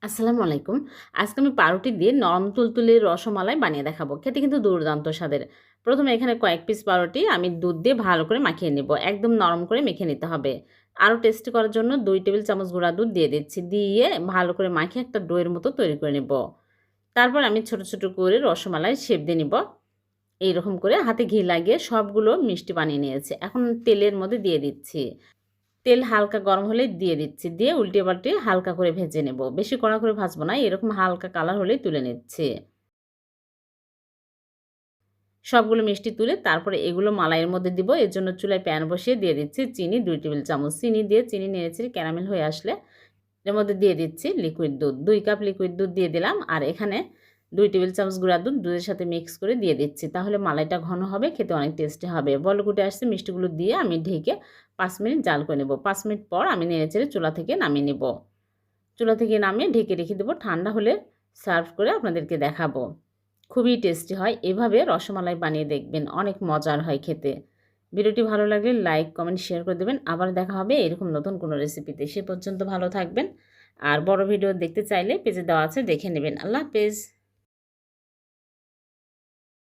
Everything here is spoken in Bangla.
আসসালামু আলাইকুম। আজকে আমি পাউরুটি দিয়ে নরম তুলতুলে রসমালাই বানিয়ে দেখাবো। খেতে কিন্তু দুর্দান্ত স্বাদের। প্রথমে এখানে কয়েক পিস পাউরুটি আমি দুধ দিয়ে ভালো করে মাখিয়ে নেব। একদম নরম করে মেখে নিতে হবে। আরও টেস্টি করার জন্য ২ টেবিল চামচ গুঁড়া দুধ দিয়ে দিচ্ছি। দিয়ে ভালো করে মাখিয়ে একটা ডোয়ের মতো তৈরি করে নেব। তারপর আমি ছোট, ছোট করে রসমালাই শেপ দিয়ে নিব। এইরকম করে হাতে ঘি লাগিয়ে সবগুলো মিষ্টি বানিয়ে নিয়েছি। এখন তেলের মধ্যে দিয়ে দিচ্ছি। তেল হালকা গরম হলেই দিয়ে দিচ্ছি। দিয়ে উল্টিয়ে পাল্টিয়ে হালকা করে ভেজে নেব। বেশি কড়া করে ভাজবো না। এরকম হালকা কালার হলেই তুলে নিচ্ছি। সবগুলো মিষ্টি তুলে তারপরে এগুলো মালাইয়ের মধ্যে দিব। এর জন্য চুলায় প্যান বসিয়ে দিয়ে দিচ্ছি চিনি ২ টেবিল চামচ। চিনি দিয়ে চিনি নেড়েচেড়ে ক্যারামেল হয়ে আসলে এর মধ্যে দিয়ে দিচ্ছি লিকুইড দুধ। ২ কাপ লিকুইড দুধ দিয়ে দিলাম। আর এখানে ২ টেবিল চামচ গুঁড়া দুধ দুধের সাথে মিক্স করে দিয়ে দিচ্ছি। তাহলে মালাইটা ঘন হবে, খেতে অনেক টেস্টি হবে। বলক উঠে আসছে, মিষ্টিগুলো দিয়ে আমি ঢেকে ৫ মিনিট জাল করে নেব। ৫ মিনিট পর আমি নেড়েচেড়ে চুলা থেকে নামিয়ে নেব। চুলা থেকে নামিয়ে ঢেকে রেখে দেবো। ঠান্ডা হলে সার্ভ করে আপনাদেরকে দেখাবো। খুবই টেস্টি হয়। এভাবে রসমালাই বানিয়ে দেখবেন, অনেক মজার হয় খেতে। ভিডিওটি ভালো লাগলে লাইক, কমেন্ট, শেয়ার করে দেবেন। আবার দেখা হবে এরকম নতুন কোনো রেসিপিতে। সে পর্যন্ত ভালো থাকবেন। আর বড় ভিডিও দেখতে চাইলে পেজে দেওয়া আছে, দেখে নেবেন। আল্লাহ হাফেজ।